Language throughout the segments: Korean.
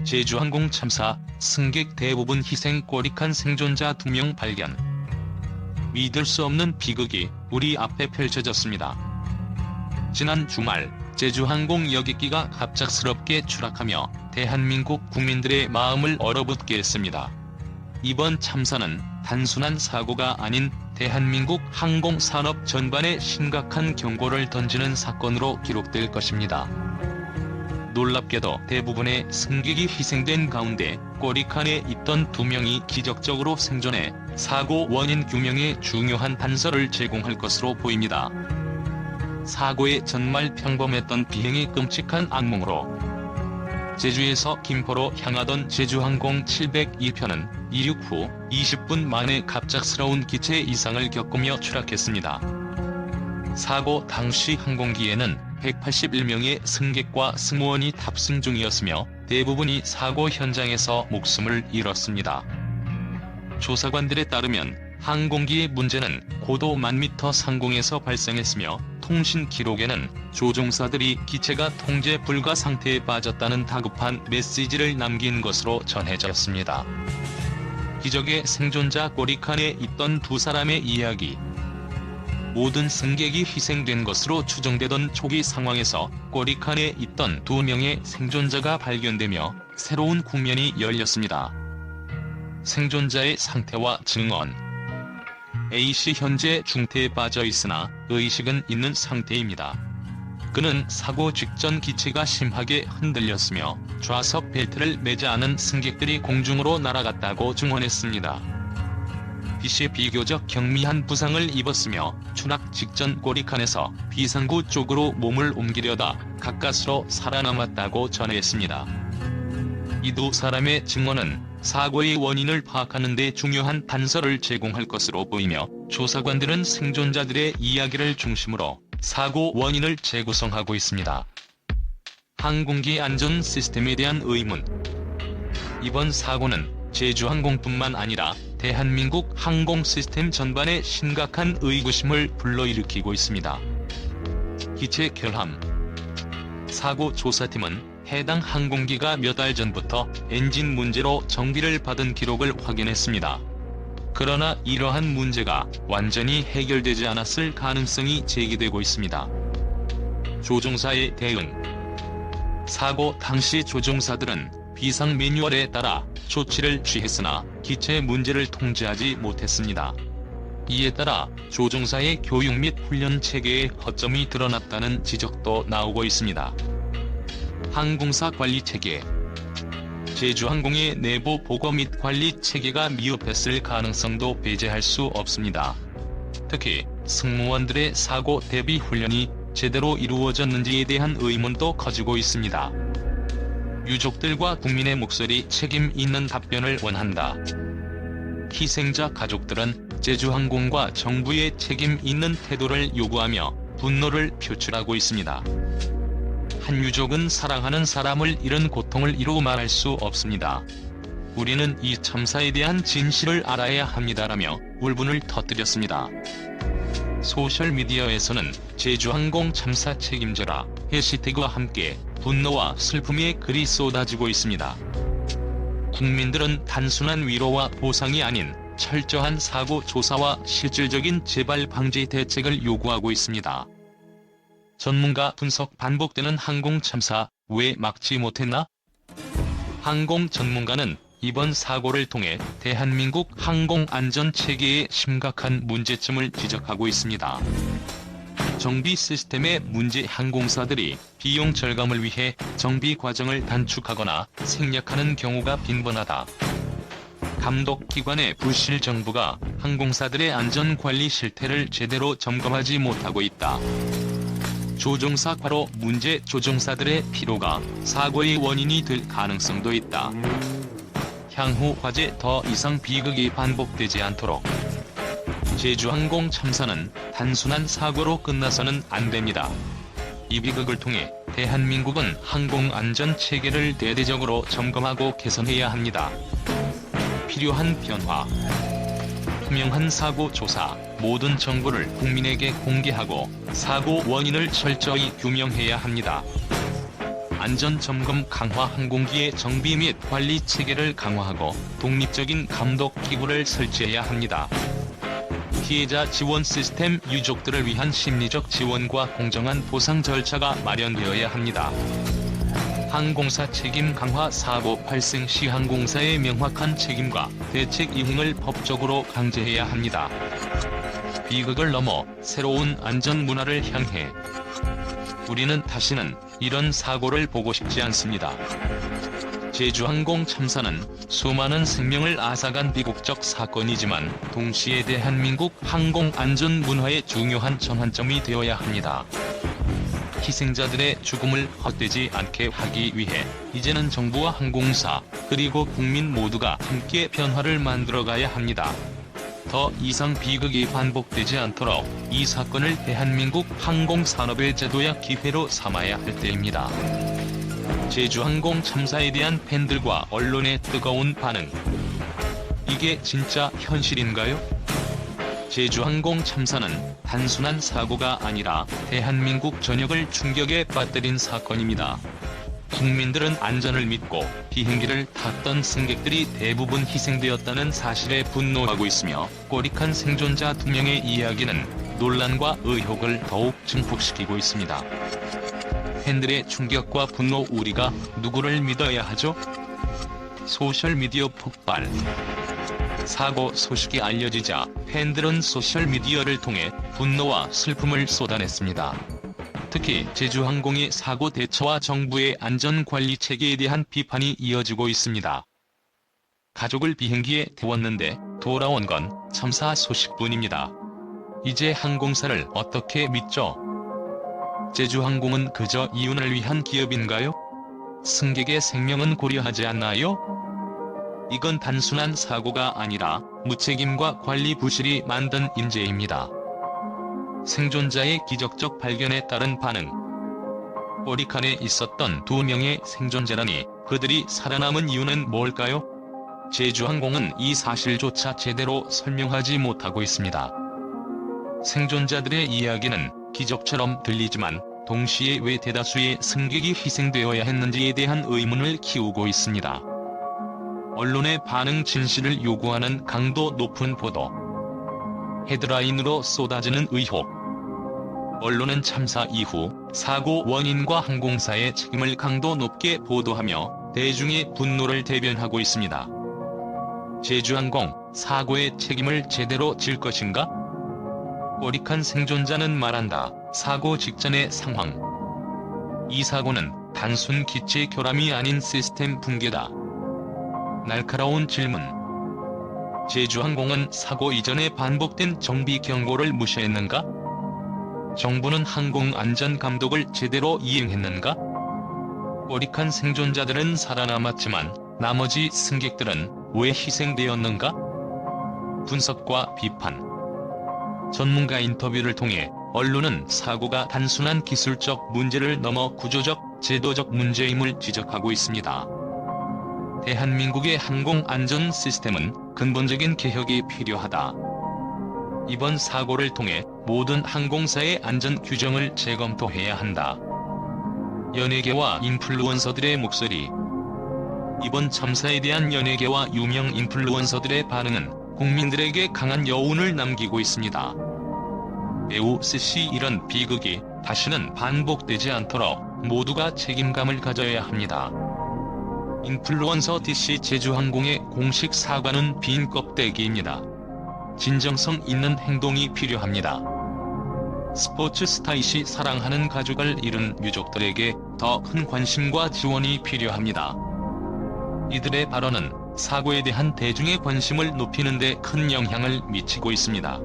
제주항공 참사, 승객 대부분 희생 꼬리칸 생존자 2명 발견. 믿을 수 없는 비극이 우리 앞에 펼쳐졌습니다. 지난 주말 제주항공 여객기가 갑작스럽게 추락하며 대한민국 국민들의 마음을 얼어붙게 했습니다. 이번 참사는 단순한 사고가 아닌 대한민국 항공산업 전반에 심각한 경고를 던지는 사건으로 기록될 것입니다. 놀랍게도 대부분의 승객이 희생된 가운데 꼬리칸에 있던 2명이 기적적으로 생존해 사고 원인 규명에 중요한 단서를 제공할 것으로 보입니다. 사고의 전말 평범했던 비행이 끔찍한 악몽으로 제주에서 김포로 향하던 제주항공 702편은 이륙 후 20분 만에 갑작스러운 기체 이상을 겪으며 추락했습니다. 사고 당시 항공기에는 181명의 승객과 승무원이 탑승 중이었으며 대부분이 사고 현장에서 목숨을 잃었습니다. 조사관들에 따르면 항공기의 문제는 고도 10,000m 상공에서 발생했으며 통신 기록에는 조종사들이 기체가 통제 불가 상태에 빠졌다는 다급한 메시지를 남긴 것으로 전해졌습니다. 기적의 생존자 꼬리칸에 있던 2사람의 이야기. 모든 승객이 희생된 것으로 추정되던 초기 상황에서 꼬리칸에 있던 2명의 생존자가 발견되며 새로운 국면이 열렸습니다. 생존자의 상태와 증언. A씨 현재 중태에 빠져 있으나 의식은 있는 상태입니다. 그는 사고 직전 기체가 심하게 흔들렸으며 좌석 벨트를 매지 않은 승객들이 공중으로 날아갔다고 증언했습니다. B씨 비교적 경미한 부상을 입었으며 추락 직전 꼬리칸에서 비상구 쪽으로 몸을 옮기려다 가까스로 살아남았다고 전했습니다. 이 2사람의 증언은 사고의 원인을 파악하는 데 중요한 단서를 제공할 것으로 보이며 조사관들은 생존자들의 이야기를 중심으로 사고 원인을 재구성하고 있습니다. 항공기 안전 시스템에 대한 의문. 이번 사고는 제주항공뿐만 아니라 대한민국 항공 시스템 전반에 심각한 의구심을 불러일으키고 있습니다. 기체 결함. 사고 조사팀은 해당 항공기가 몇 달 전부터 엔진 문제로 정비를 받은 기록을 확인했습니다. 그러나 이러한 문제가 완전히 해결되지 않았을 가능성이 제기되고 있습니다. 조종사의 대응. 사고 당시 조종사들은 비상 매뉴얼에 따라 조치를 취했으나 기체 문제를 통제하지 못했습니다. 이에 따라 조종사의 교육 및 훈련 체계에 허점이 드러났다는 지적도 나오고 있습니다. 항공사 관리 체계. 제주항공의 내부 보고 및 관리 체계가 미흡했을 가능성도 배제할 수 없습니다. 특히 승무원들의 사고 대비 훈련이 제대로 이루어졌는지에 대한 의문도 커지고 있습니다. 유족들과 국민의 목소리 책임 있는 답변을 원한다. 희생자 가족들은 제주항공과 정부의 책임 있는 태도를 요구하며 분노를 표출하고 있습니다. 한 유족은 사랑하는 사람을 잃은 고통을 이루 말할 수 없습니다. 우리는 이 참사에 대한 진실을 알아야 합니다라며 울분을 터뜨렸습니다. 소셜미디어에서는 제주항공 참사 책임져라 해시태그와 함께 분노와 슬픔의 글이 쏟아지고 있습니다. 국민들은 단순한 위로와 보상이 아닌 철저한 사고 조사와 실질적인 재발 방지 대책을 요구하고 있습니다. 전문가 분석. 반복되는 항공 참사, 왜 막지 못했나? 항공 전문가는 이번 사고를 통해 대한민국 항공 안전 체계의 심각한 문제점을 지적하고 있습니다. 정비 시스템의 문제. 항공사들이 비용 절감을 위해 정비 과정을 단축하거나 생략하는 경우가 빈번하다. 감독기관의 부실. 정부가 항공사들의 안전관리 실태를 제대로 점검하지 못하고 있다. 조종사 과로 문제. 조종사들의 피로가 사고의 원인이 될 가능성도 있다. 향후 화재 더 이상 비극이 반복되지 않도록. 제주항공 참사는 단순한 사고로 끝나서는 안 됩니다. 이 비극을 통해 대한민국은 항공안전 체계를 대대적으로 점검하고 개선해야 합니다. 필요한 변화. 투명한 사고 조사. 모든 정보를 국민에게 공개하고 사고 원인을 철저히 규명해야 합니다. 안전점검 강화, 항공기의 정비 및 관리 체계를 강화하고 독립적인 감독 기구를 설치해야 합니다. 피해자 지원 시스템, 유족들을 위한 심리적 지원과 공정한 보상 절차가 마련되어야 합니다. 항공사 책임 강화, 사고 발생 시 항공사의 명확한 책임과 대책 이행을 법적으로 강제해야 합니다. 비극을 넘어 새로운 안전 문화를 향해 우리는 다시는 이런 사고를 보고 싶지 않습니다. 제주항공 참사는 수많은 생명을 앗아간 비극적 사건이지만 동시에 대한민국 항공 안전 문화의 중요한 전환점이 되어야 합니다. 희생자들의 죽음을 헛되지 않게 하기 위해 이제는 정부와 항공사 그리고 국민 모두가 함께 변화를 만들어가야 합니다. 더 이상 비극이 반복되지 않도록 이 사건을 대한민국 항공산업의 제도야 기회로 삼아야 할 때입니다. 제주항공 참사에 대한 팬들과 언론의 뜨거운 반응. 이게 진짜 현실인가요? 제주항공 참사는 단순한 사고가 아니라 대한민국 전역을 충격에 빠뜨린 사건입니다. 국민들은 안전을 믿고 비행기를 탔던 승객들이 대부분 희생되었다는 사실에 분노하고 있으며 꼬릭한 생존자 2명의 이야기는 논란과 의혹을 더욱 증폭시키고 있습니다. 팬들의 충격과 분노, 우리가 누구를 믿어야 하죠? 소셜미디어 폭발. 사고 소식이 알려지자 팬들은 소셜미디어를 통해 분노와 슬픔을 쏟아냈습니다. 특히 제주항공의 사고 대처와 정부의 안전관리 체계에 대한 비판이 이어지고 있습니다. 가족을 비행기에 태웠는데 돌아온 건 참사 소식뿐입니다. 이제 항공사를 어떻게 믿죠? 제주항공은 그저 이윤을 위한 기업인가요? 승객의 생명은 고려하지 않나요? 이건 단순한 사고가 아니라 무책임과 관리 부실이 만든 인재입니다. 생존자의 기적적 발견에 따른 반응. 꼬리칸에 있었던 2명의 생존자라니 그들이 살아남은 이유는 뭘까요? 제주항공은 이 사실조차 제대로 설명하지 못하고 있습니다. 생존자들의 이야기는 기적처럼 들리지만 동시에 왜 대다수의 승객이 희생되어야 했는지에 대한 의문을 키우고 있습니다. 언론의 반응, 진실을 요구하는 강도 높은 보도. 헤드라인으로 쏟아지는 의혹. 언론은 참사 이후 사고 원인과 항공사의 책임을 강도 높게 보도하며 대중의 분노를 대변하고 있습니다. 제주항공 사고의 책임을 제대로 질 것인가? 꼬릭한 생존자는 말한다. 사고 직전의 상황. 이 사고는 단순 기체 결함이 아닌 시스템 붕괴다. 날카로운 질문. 제주항공은 사고 이전에 반복된 정비 경고를 무시했는가? 정부는 항공안전 감독을 제대로 이행했는가? 꼬릭한 생존자들은 살아남았지만 나머지 승객들은 왜 희생되었는가? 분석과 비판. 전문가 인터뷰를 통해 언론은 사고가 단순한 기술적 문제를 넘어 구조적, 제도적 문제임을 지적하고 있습니다. 대한민국의 항공안전 시스템은 근본적인 개혁이 필요하다. 이번 사고를 통해 모든 항공사의 안전 규정을 재검토해야 한다. 연예계와 인플루언서들의 목소리. 이번 참사에 대한 연예계와 유명 인플루언서들의 반응은 국민들에게 강한 여운을 남기고 있습니다. 배우 CC, 이런 비극이 다시는 반복되지 않도록 모두가 책임감을 가져야 합니다. 인플루언서 DC, 제주항공의 공식 사과는 빈 껍데기입니다. 진정성 있는 행동이 필요합니다. 스포츠 스타이시, 사랑하는 가족을 잃은 유족들에게 더 큰 관심과 지원이 필요합니다. 이들의 발언은 사고에 대한 대중의 관심을 높이는 데 큰 영향을 미치고 있습니다.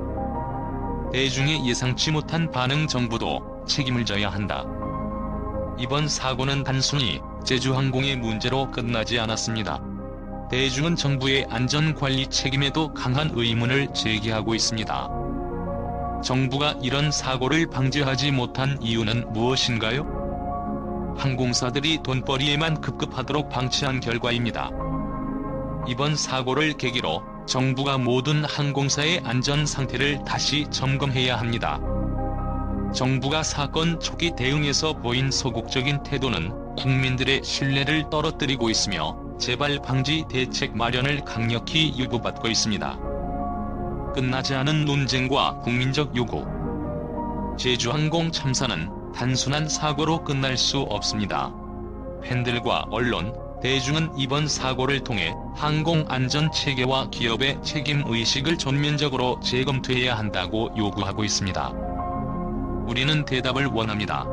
대중의 예상치 못한 반응, 정부도 책임을 져야 한다. 이번 사고는 단순히 제주항공의 문제로 끝나지 않았습니다. 대중은 정부의 안전관리 책임에도 강한 의문을 제기하고 있습니다. 정부가 이런 사고를 방지하지 못한 이유는 무엇인가요? 항공사들이 돈벌이에만 급급하도록 방치한 결과입니다. 이번 사고를 계기로 정부가 모든 항공사의 안전 상태를 다시 점검해야 합니다. 정부가 사건 초기 대응에서 보인 소극적인 태도는 국민들의 신뢰를 떨어뜨리고 있으며 재발 방지 대책 마련을 강력히 요구받고 있습니다. 끝나지 않은 논쟁과 국민적 요구. 제주항공 참사는 단순한 사고로 끝날 수 없습니다. 팬들과 언론, 대중은 이번 사고를 통해 항공안전체계와 기업의 책임의식을 전면적으로 재검토해야 한다고 요구하고 있습니다. 우리는 대답을 원합니다.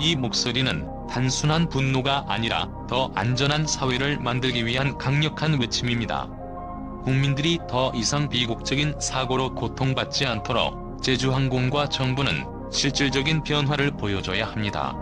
이 목소리는 단순한 분노가 아니라 더 안전한 사회를 만들기 위한 강력한 외침입니다. 국민들이 더 이상 비극적인 사고로 고통받지 않도록 제주항공과 정부는 실질적인 변화를 보여줘야 합니다.